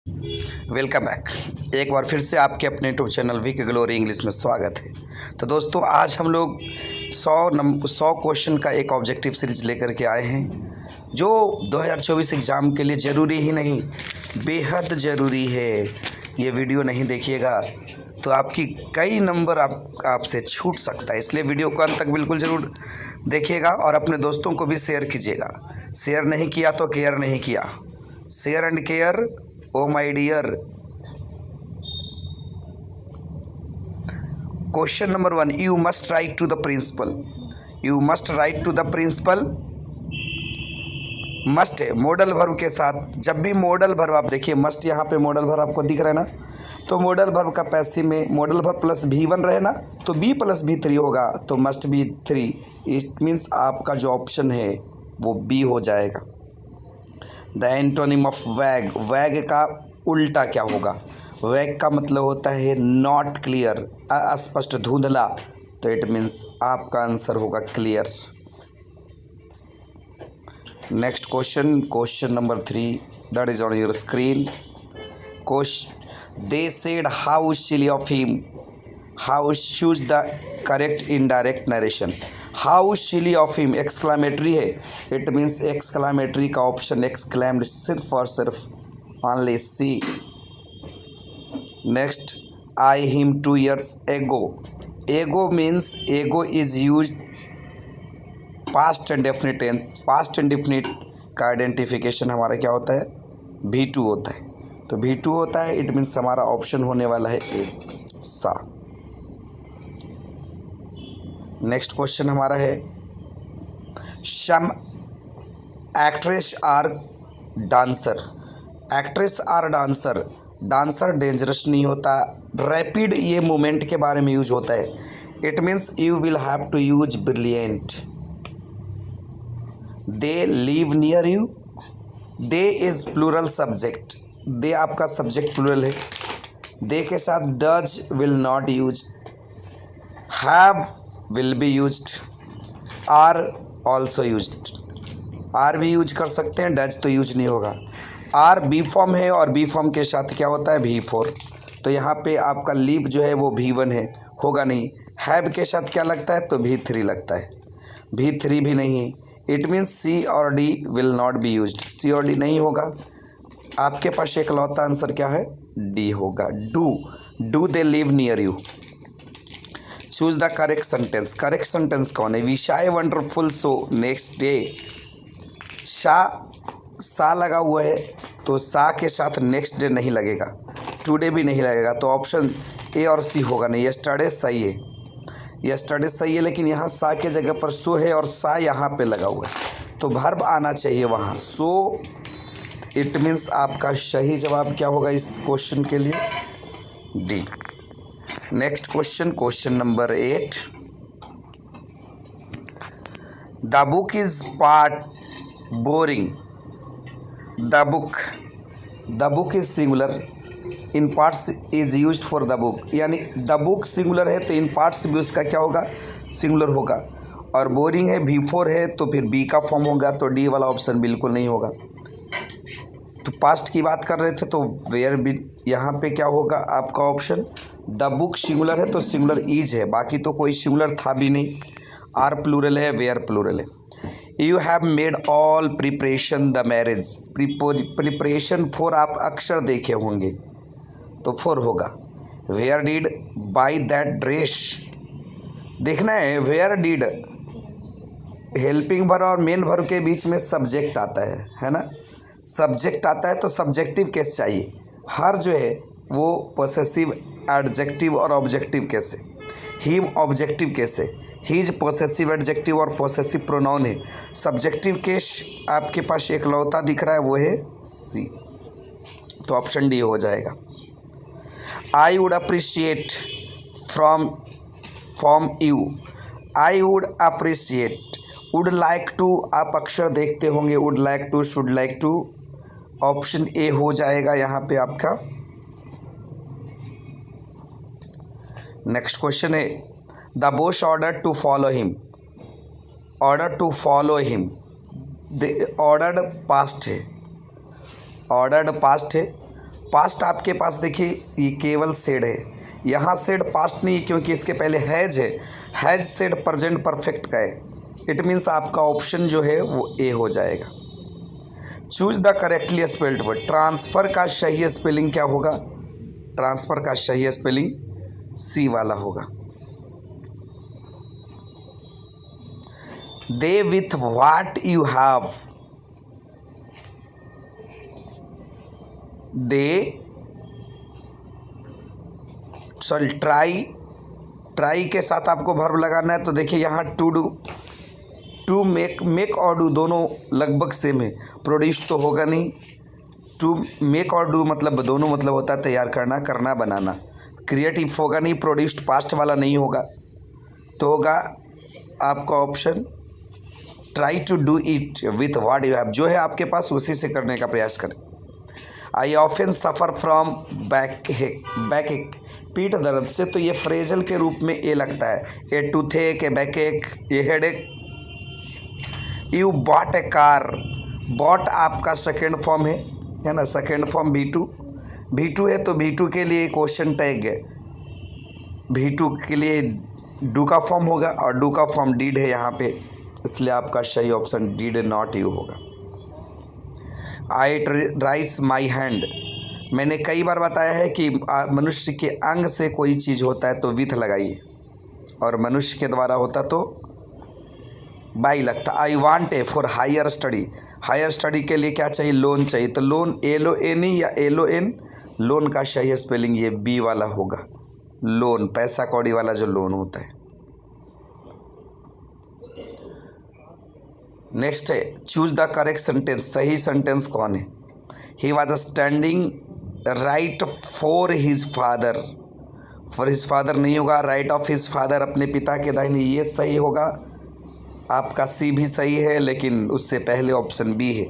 Welcome back. एक बार फिर से आपके अपने YouTube channel week glory English में स्वागत है। तो दोस्तों, आज हम लोग 100 क्वेश्चन का एक ऑब्जेक्टिव सीरीज लेकर के आए हैं, जो 2024 एग्ज़ाम के लिए ज़रूरी ही नहीं, बेहद ज़रूरी है। ये वीडियो नहीं देखिएगा तो आपकी कई नंबर आपसे छूट सकता है, इसलिए वीडियो को अंत तक बिल्कुल ज़रूर देखिएगा और अपने दोस्तों को भी शेयर कीजिएगा। शेयर नहीं किया तो केयर नहीं किया। Share and care, oh my dear. Question number 1, you must write to the principal. You must write to the principal. Must है मॉडल वर्ब के साथ। जब भी मॉडल वर्ब आप देखिए, मस्ट यहाँ पे मॉडल वर्ब आपको दिख रहा है ना, तो मॉडल वर्ब का पैसिव में मॉडल वर्ब प्लस V1 रहे ना, तो B प्लस V3 होगा, तो मस्ट बी 3। इट मीन्स आपका जो ऑप्शन है वो B हो जाएगा। द एंटोनिम ऑफ वैग। वैग का उल्टा क्या होगा? वैग का मतलब होता है नॉट क्लियर, अस्पष्ट, धुंधला, तो इट मीन्स आपका आंसर होगा clear. Next question, question number 3, that is on your screen. They said how silly of him, how choose the correct indirect narration. How silly of him exclamatory है, it means exclamatory का option exclaimed सिर्फ और सिर्फ only C. Next, I him 2 years ago। Ago means ago is use past and definite tense. Past and definite का identification हमारा क्या होता है? V2 होता है, तो V2 होता है, इट मीन्स हमारा ऑप्शन होने वाला है ए, सा। नेक्स्ट क्वेश्चन हमारा है, some actress are dancer. Actress are dancer. Dancer dangerous नहीं होता, रैपिड ये मूवमेंट के बारे में यूज होता है। It means you will have to use brilliant. They live near you. They is plural subject, they आपका सब्जेक्ट प्लूरल है। दे के साथ does will not use, have will be used, are also used. Are भी use कर सकते हैं, does तो use नहीं होगा। आर बी फॉर्म है और बी फॉर्म के साथ क्या होता है? V4, तो यहाँ पे आपका लीव जो है वो V1 है, होगा नहीं। हैव के साथ क्या लगता है? तो V3 लगता है, V3 भी नहीं है। इट मीन्स C और D will not be used, C और D नहीं होगा। आपके पास एक लौता आंसर क्या है? D होगा, do they live near you. Choose the correct sentence. Correct sentence कौन है? विशाय वंडरफुल सो नेक्स्ट डे। सा लगा हुआ है, तो सा के साथ नेक्स्ट डे नहीं लगेगा, टुडे भी नहीं लगेगा, तो ऑप्शन ए और सी होगा नहीं। यस्टरडे सही है, यस्टरडे सही है, लेकिन यहाँ सा के जगह पर सो है और सा यहाँ पे लगा हुआ है, तो वर्ब आना चाहिए वहाँ, सो। इट मीन्स आपका सही जवाब क्या होगा इस क्वेश्चन के लिए? D. Next question, question number 8। The book is part boring. The book is singular, in parts is used for the book, यानी द बुक सिंगुलर है तो इन पार्ट्स भी उसका क्या होगा? सिंगुलर होगा। और बोरिंग है, V4 है, तो फिर बी का फॉर्म होगा, तो डी वाला ऑप्शन बिल्कुल नहीं होगा। तो पास्ट की बात कर रहे थे, तो वेयर भी यहाँ पे क्या होगा आपका ऑप्शन? द बुक सिंगुलर है तो सिंगुलर इज है, बाकी तो कोई सिंगुलर था भी नहीं। आर प्लूरल है, वेयर प्लूरल है। You have made all preparation the marriage. Preparation for आप अक्सर देखे होंगे, तो 4 होगा। Where did buy that dress. देखना है, वेयर डिड हेल्पिंग वर्ब और मेन वर्ब के बीच में सब्जेक्ट आता है ना? सब्जेक्ट आता है तो सब्जेक्टिव केस चाहिए। हर जो है वो पोसेसिव एडजेक्टिव और ऑब्जेक्टिव केस है, हिम ऑब्जेक्टिव केस है, हीज पोसेसिव एडजेक्टिव और पोसेसिव प्रोनाउन है। सब्जेक्टिव केस आपके पास एक लौता दिख रहा है, वो है सी, तो ऑप्शन डी हो जाएगा। I would appreciate from you. I would appreciate, would like to आप अक्सर देखते होंगे, would like to, should like to, option A हो जाएगा यहाँ पे आपका। नेक्स्ट क्वेश्चन है, the boss order to follow him. Order to follow him, ordered past है, ऑर्डर्ड पास्ट है, पास्ट आपके पास देखिए ये केवल सेड है, यहाँ सेड पास्ट नहीं क्योंकि इसके पहले हैज है, हैज सेड प्रेजेंट परफेक्ट का है। इट मीन्स आपका ऑप्शन जो है वो ए हो जाएगा। Choose the correctly spelled word. Transfer का सही स्पेलिंग क्या होगा? ट्रांसफ़र का सही स्पेलिंग सी वाला होगा। They with what you have, they sorry try के साथ आपको वर्ब लगाना है। तो देखिए यहाँ टू डू, टू मेक और डू दोनों लगभग सेम है। प्रोड्यूस तो होगा नहीं, टू मेक और डू मतलब दोनों मतलब होता है तैयार करना, करना, बनाना। क्रिएटिव होगा नहीं, प्रोड्यूस्ड पास्ट वाला नहीं होगा, तो होगा आपका option try to do it with what you have, जो है आपके पास उसी से करने का प्रयास करें। I often suffer from back एक, पीठ दर्द से, तो ये फ्रेजल के रूप में ए लगता है। ए टूथेक, ए बैक एक, ये हेड एक। You bought a car, bought आपका सेकेंड फॉर्म है ना, सेकेंड फॉर्म V2 है, तो V2 के लिए क्वेश्चन टैग है। V2 के लिए डू का फॉर्म होगा और डू का फॉर्म डीड है यहाँ पे, इसलिए आपका सही ऑप्शन डीड नॉट यू होगा। आई राइस माई हैंड, मैंने कई बार बताया है कि मनुष्य के अंग से कोई चीज़ होता है तो विथ लगाइए, और मनुष्य के द्वारा होता तो बाई लगता। I want a for higher study, higher study के लिए क्या चाहिए? लोन चाहिए, तो लोन LON या LON, लोन का सही स्पेलिंग ये बी वाला होगा। लोन पैसा कौड़ी वाला जो लोन होता है। नेक्स्ट है चूज द करेक्ट सेंटेंस, सही सेंटेंस कौन है? He was standing right for his father, for his father नहीं होगा, राइट ऑफ हिज फादर, अपने पिता के दाहिने, ये सही होगा। आपका सी भी सही है, लेकिन उससे पहले ऑप्शन बी है,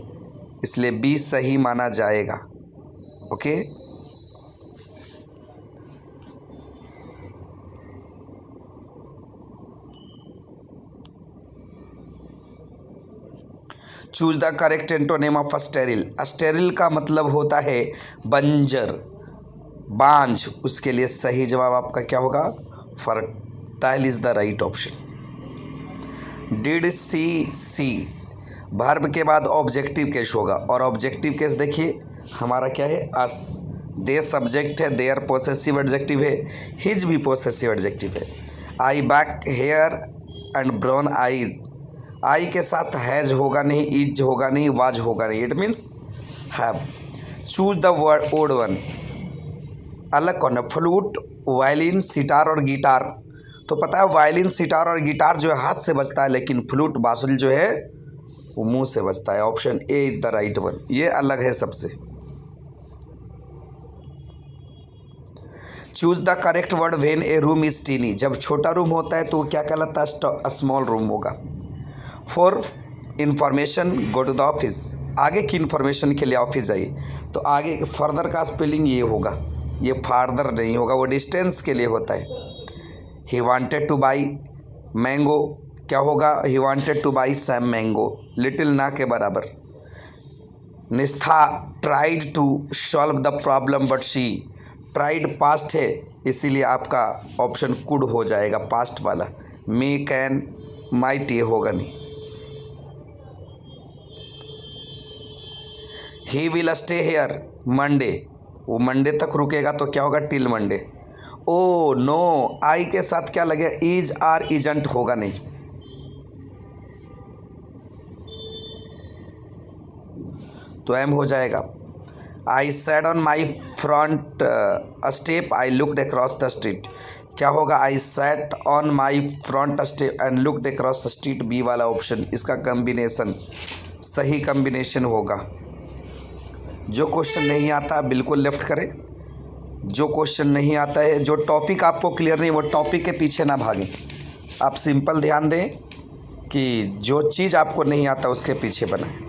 इसलिए बी सही माना जाएगा। Okay, choose the correct antonym of sterile. Sterile का मतलब होता है बंजर, बांझ, उसके लिए सही जवाब आपका क्या होगा? Fertile is the right option. Did see verb के बाद ऑब्जेक्टिव केस होगा, और ऑब्जेक्टिव केस देखिए हमारा क्या है? अस। दे सब्जेक्ट है, देयर पोसेसिव एडजेक्टिव है, हिज भी पोसेसिव एडजेक्टिव है। I back hair and brown eyes, I के साथ हैज होगा नहीं, इज होगा नहीं, वाज होगा नहीं, it means have. Choose the word odd one, अलग कौन है? फ्लूट, वायलिन, सितार और गिटार। तो पता है वायलिन, सितार और गिटार जो है हाथ से बजता है, लेकिन फ्लूट, बांसुरी जो है वो मुंह से बजता है। Option A is the right one, ये अलग है सबसे। Choose the correct word when a room is tiny, जब छोटा रूम होता है तो क्या कहलाता है? स्मॉल रूम होगा। For information go to the office, आगे की इंफॉर्मेशन के लिए ऑफिस जाइए, तो आगे फर्दर का स्पेलिंग ये होगा, ये फार्दर नहीं होगा, वो डिस्टेंस के लिए होता है। He wanted to buy mango, क्या होगा? He wanted to buy some mango, little ना के बराबर। Nistha tried to solve the problem but she, tried past है, इसीलिए आपका ऑप्शन कुड हो जाएगा, पास्ट वाला। मे, कैन, माइट ये होगा नहीं। He will stay here Monday, वो मंडे तक रुकेगा, तो क्या होगा? Till Monday. ओ नो, आई के साथ क्या लगे? इज आर इजंट होगा नहीं। तो एम हो जाएगा। I sat on my front step I looked across the street, क्या होगा? I sat on my front step and looked across the street, B वाला ऑप्शन, इसका कम्बिनेशन सही कम्बिनेशन होगा। जो क्वेश्चन नहीं आता बिल्कुल लेफ्ट करें, जो क्वेश्चन नहीं आता है, जो टॉपिक आपको क्लियर नहीं, वो टॉपिक के पीछे ना भागें। आप सिंपल ध्यान दें कि जो चीज़ आपको नहीं आता उसके पीछे बनाएं।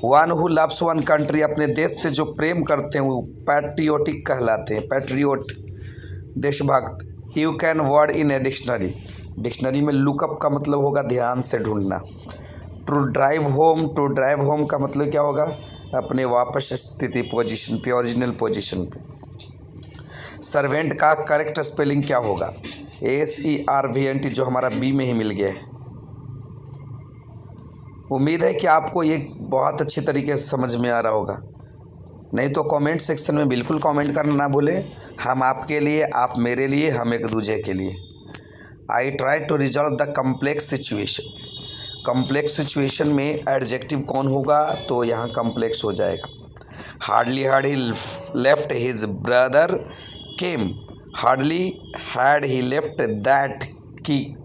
One who loves one country, अपने देश से जो प्रेम करते हैं वो पैट्रियोटिक कहलाते हैं, पैट्रियोट, देशभक्त। You can word in a dictionary, dictionary में लुकअप का मतलब होगा ध्यान से ढूंढना। To drive home, to drive home का मतलब क्या होगा? अपने वापस स्थिति पोजीशन पे, ओरिजिनल पोजीशन पे। सर्वेंट का करेक्ट स्पेलिंग क्या होगा? SERVENT, जो हमारा बी में ही मिल गया है। उम्मीद है कि आपको ये बहुत अच्छी तरीके से समझ में आ रहा होगा। नहीं तो कमेंट सेक्शन में बिल्कुल कमेंट करना ना भूलें। हम आपके लिए, आप मेरे लिए, हम एक दूसरे के लिए। I try to resolve the complex situation. Complex situation में एडजेक्टिव कौन होगा? तो यहाँ कम्प्लेक्स हो जाएगा। Hardly had he left his brother came. Hardly had he left that की।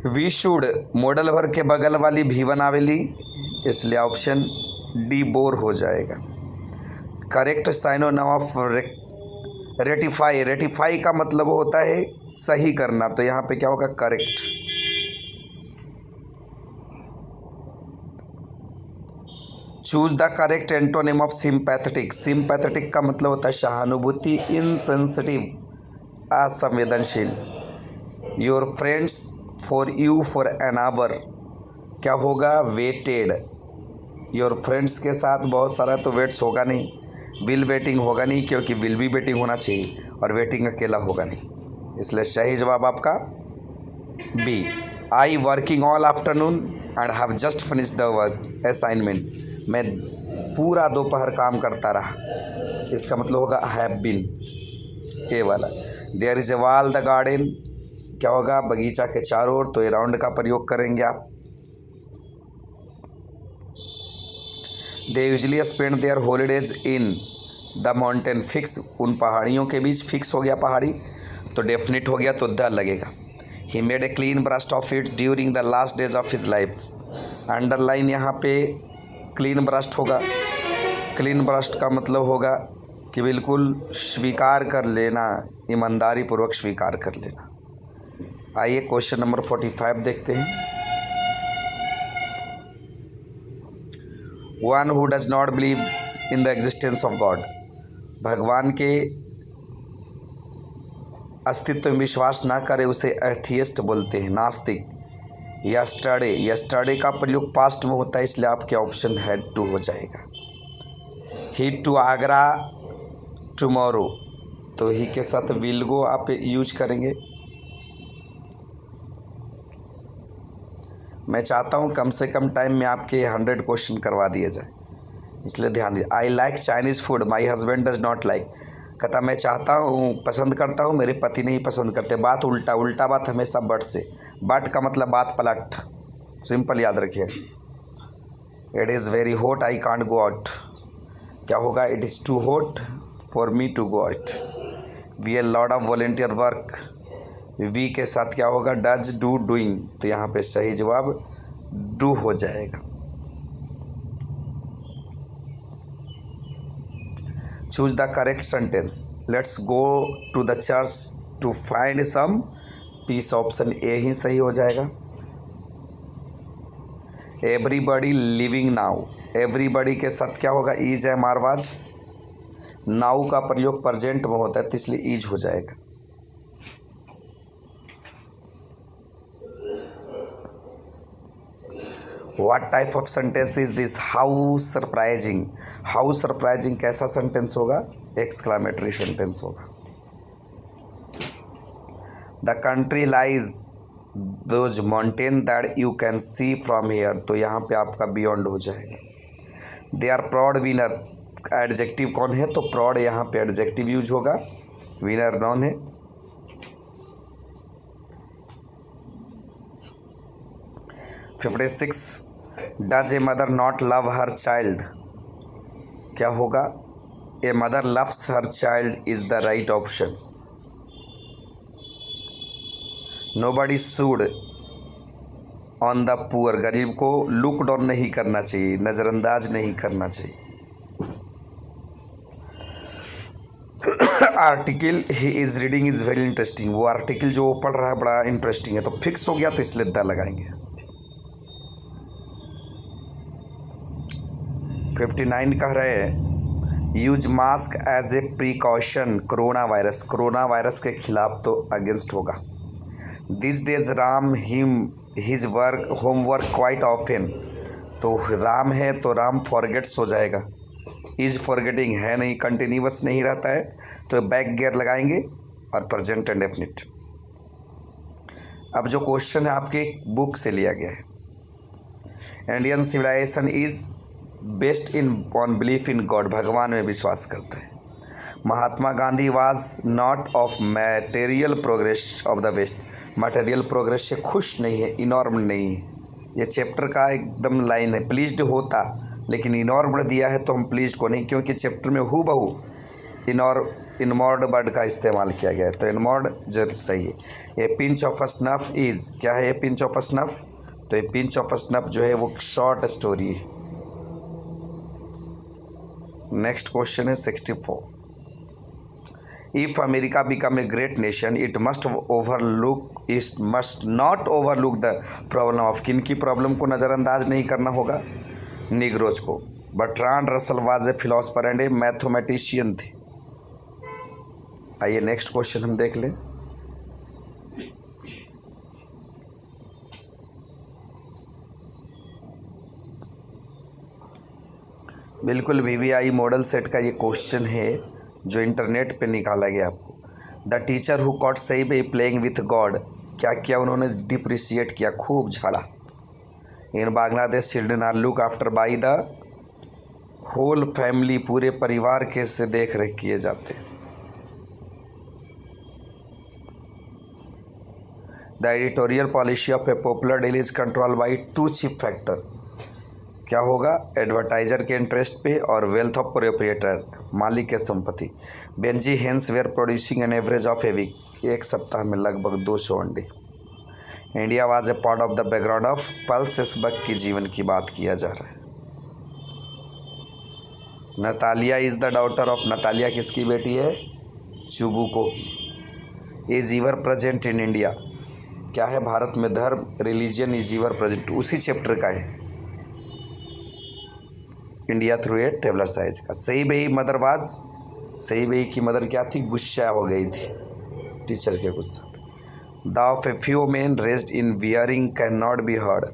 वी शुड मॉडल वर्ग के बगल वाली भी1 आवेली, इसलिए ऑप्शन डी बोर हो जाएगा। Correct synonym of ratify. Ratify का मतलब होता है सही करना, तो यहाँ पे क्या होगा? Correct. Choose the correct antonym of sympathetic. Sympathetic का मतलब होता है सहानुभूति, इनसेंसिटिव, असंवेदनशील। Your friends for you for an hour, क्या होगा? वेटेड। योर फ्रेंड्स के साथ बहुत सारा तो वेट्स होगा नहीं, विल वेटिंग होगा नहीं, क्योंकि विल भी वेटिंग होना चाहिए और वेटिंग अकेला होगा नहीं, इसलिए सही जवाब आपका B. I working all afternoon and have just finish the work assignment. मैं पूरा दोपहर काम करता रहा, इसका मतलब होगा हैव बीन, ए वाला। There is a wall the garden, क्या होगा? बगीचा के चारों ओर, तो ए राउंड का प्रयोग करेंगे आप। They usually spend their holidays in the mountain. Fix, उन पहाड़ियों के बीच, फिक्स हो गया पहाड़ी, तो डेफिनेट हो गया, तो द लगेगा। He made a clean burst of it during the last days of his life. Underline यहाँ पे क्लीन ब्रस्ट होगा। क्लीन ब्रस्ट का मतलब होगा कि बिल्कुल स्वीकार कर लेना, ईमानदारी पूर्वक स्वीकार कर लेना। आइए क्वेश्चन नंबर 45 देखते हैं। One who does not believe in the existence of God. भगवान के अस्तित्व में विश्वास ना करे उसे एथियस्ट बोलते हैं, नास्तिक। यस्टरडे, यस्टरडे का प्रयोग पास्ट में होता है, इसलिए आपके ऑप्शन हैड टू हो जाएगा। ही टू आगरा टुमारो, तो ही के साथ विल गो आप यूज करेंगे। मैं चाहता हूँ कम से कम टाइम में आपके 100 क्वेश्चन करवा दिए जाए, इसलिए ध्यान दीजिए। I like Chinese food, my husband does not like. कहता मैं चाहता हूँ, पसंद करता हूँ, मेरे पति नहीं पसंद करते। बात उल्टा, उल्टा बात हमेशा बट से। बट का मतलब बात पलट, सिंपल याद रखिए। It is very hot I can't go out, क्या होगा? It is too hot for me to go out. We are lot of volunteer work. We के साथ क्या होगा? डज, डू, डूइंग, तो यहाँ पे सही जवाब डू हो जाएगा। Choose the correct sentence. Let's go to the church to find some peace, option A ही सही हो जाएगा। Everybody living now. एवरीबडी के साथ क्या होगा? इज है मारवाज। नाउ का प्रयोग प्रेजेंट में होता है, तो इसलिए इज हो जाएगा। What type of sentence is this? How surprising. How surprising कैसा सेंटेंस होगा? एक्सक्लामेटरी सेंटेंस होगा। The country lies those mountain that you can see from here, तो यहाँ पे आपका beyond हो जाएगा। They are proud winner, adjective कौन है? तो proud यहाँ पे एडजेक्टिव यूज होगा, winner नॉन है। Does a mother not love her child, क्या होगा? A mother loves her child is the right option. Nobody should on the poor, गरीब को लुक डाउन नहीं करना चाहिए, नज़रअंदाज नहीं करना चाहिए। Article he is reading is very interesting, वो आर्टिकल जो वो पढ़ रहा है बड़ा इंटरेस्टिंग है, तो फिक्स हो गया, तो इसलिए द लगाएंगे। 59 कह रहे हैं use mask as a precaution corona virus. Corona virus के खिलाफ तो अगेंस्ट होगा। This days Ram him his work homework quite often. तो राम है तो राम फॉरगेट्स हो जाएगा, इज फॉरगेटिंग है नहीं, कंटिन्यूअस नहीं रहता है, तो बैक गियर लगाएंगे और प्रेजेंट एंड डेफिनिट। अब जो क्वेश्चन है आपके बुक से लिया गया है। Indian civilization is based in on belief in God, भगवान में विश्वास करता है। Mahatma Gandhi was not of material progress of the west, material progress से खुश नहीं है, इनॉर्म्ड नहीं है। ये चैप्टर का एकदम लाइन है, प्लीज्ड होता, लेकिन इनॉर्म्ड दिया है तो हम प्लीज्ड को नहीं, क्योंकि चैप्टर में हूबहू इनमॉर्ड वर्ड का इस्तेमाल किया गया है, तो इनमॉर्ड जरूर सही है। ये पिंच ऑफ स्नफ इज, क्या है ये पिंच ऑफ स्नफ? तो ये पिंच ऑफ स्नफ जो है वो शॉर्ट स्टोरी है। नेक्स्ट क्वेश्चन है 64। If America become a great nation it must not overlook the problem of, किन की प्रॉब्लम को नज़रअंदाज नहीं करना होगा? निग्रोज को। Bertrand Russell was a philosopher and A mathematician थे। आइए नेक्स्ट क्वेश्चन हम देख लें। बिल्कुल VVI मॉडल सेट का ये क्वेश्चन है जो इंटरनेट पे निकाला गया आपको। द टीचर हु कॉट सही बे प्लेइंग विथ गॉड, क्या किया उन्होंने? डिप्रिशिएट किया, खूब झाड़ा। In Bangladesh children are look after by the whole family, पूरे परिवार के से देख रेख किए जाते हैं। The editorial policy of a popular daily is control by two chief factor, क्या होगा? एडवर्टाइजर के इंटरेस्ट पे और वेल्थ ऑफ प्रोप्रिएटर, मालिक के संपत्ति। Benjy hens were producing an average of a week, एक सप्ताह में लगभग 200 अंडे। India was a part of the background of पल्स एसबक की जीवन की बात किया जा रहा है। Natalia is the daughter of, Natalia किसकी बेटी है? चुबुको की। Is ever present in India, क्या है? भारत में धर्म रिलीजियन इज ईवर प्रेजेंट, उसी चैप्टर का है, India through a traveller size का। सही बही मदर वाज, सही बही की मदर क्या थी? गुस्सा हो गई थी टीचर के गुस्सा। The of a few men raised in wearing can not be heard,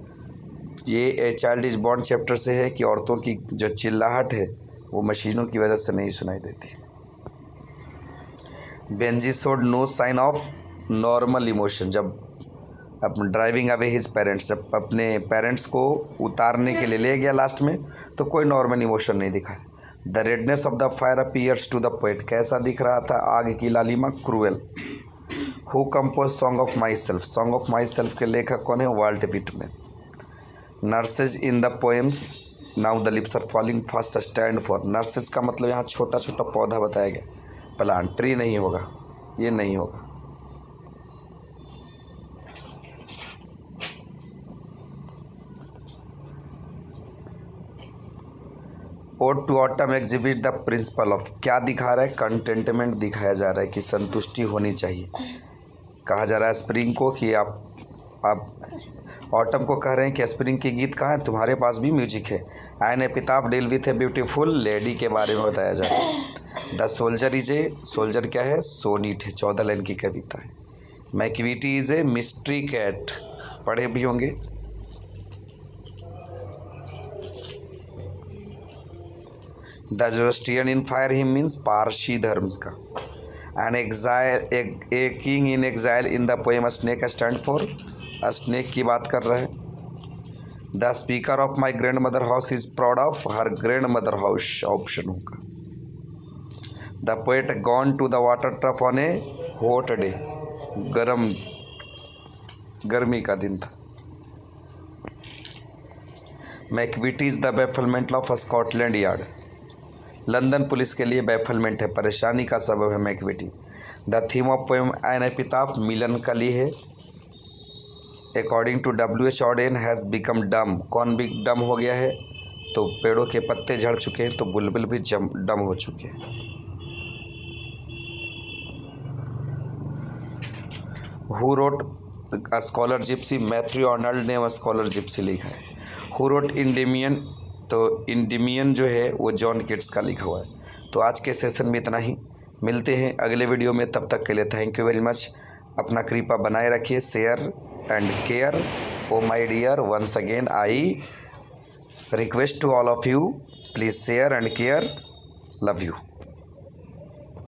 ये a child is born chapter से है कि औरतों की जो चिल्लाहट है वो मशीनों की वजह से नहीं सुनाई देती। Benji showed no sign of normal emotion, जब अपने ड्राइविंग अवे हिज पेरेंट्स, जब अपने पेरेंट्स को उतारने के लिए ले गया लास्ट में, तो कोई नॉर्मल इमोशन नहीं दिखाया। The redness of the fire appears to the poet, कैसा दिख रहा था आग की लालिमा? Cruel. Who compose song of myself, song of myself के लेखक कौन है? Walt Whitman. Nurses in the poems now the lips are falling fast stand for, nurses का मतलब यहाँ छोटा छोटा पौधा बताया गया, प्लांट, ट्री नहीं होगा, ये नहीं होगा। Ode to autumn exhibit the principle of, क्या दिखा रहा है? कंटेंटमेंट दिखाया जा रहा है कि संतुष्टि होनी चाहिए। कहा जा रहा है स्प्रिंग को कि आप ऑटम को कह रहे हैं कि स्प्रिंग के गीत कहाँ हैं? तुम्हारे पास भी म्यूजिक है। An epitaph deal with a beautiful lady के बारे में बताया जा रहा है। The soldier is a, soldier क्या है? सोनीट है, 14 लाइन की कविता है। Macavity is a mystery cat, पढ़े भी होंगे। The Zoroastrian in fire hymn means पारसी धर्म का। An exile, a king in exile in the poem snake stand for, snake की बात कर रहा है। The speaker of my grand mother house is proud of her grand mother house, option होगा। The poet gone to the water trough on a hot day, गर्मी का दिन था। Macavity is the bafflement of Scotland Yard, London police के लिए bafflement है, परेशानी का सबब है Macavity. The theme of poem an epitaph मिलन कली है। According to W.H. Auden has become dumb, कौन भी डम हो गया है? तो पेड़ों के पत्ते झड़ चुके हैं, तो बुलबुल भी डम हो चुके हैं। Who wrote a scholar Gypsy, Matthew Arnold ने स्कॉलर जिप्सी लिखा है। हु रोट इंडिमियन, तो इंडिमियन जो है वो जॉन किट्स का लिखा हुआ है। तो आज के सेशन में इतना ही, मिलते हैं अगले वीडियो में, तब तक के लिए थैंक यू वेरी मच। अपना कृपा बनाए रखिए, share and care. Oh my dear, once again I request to all of you, please share and care. Love you.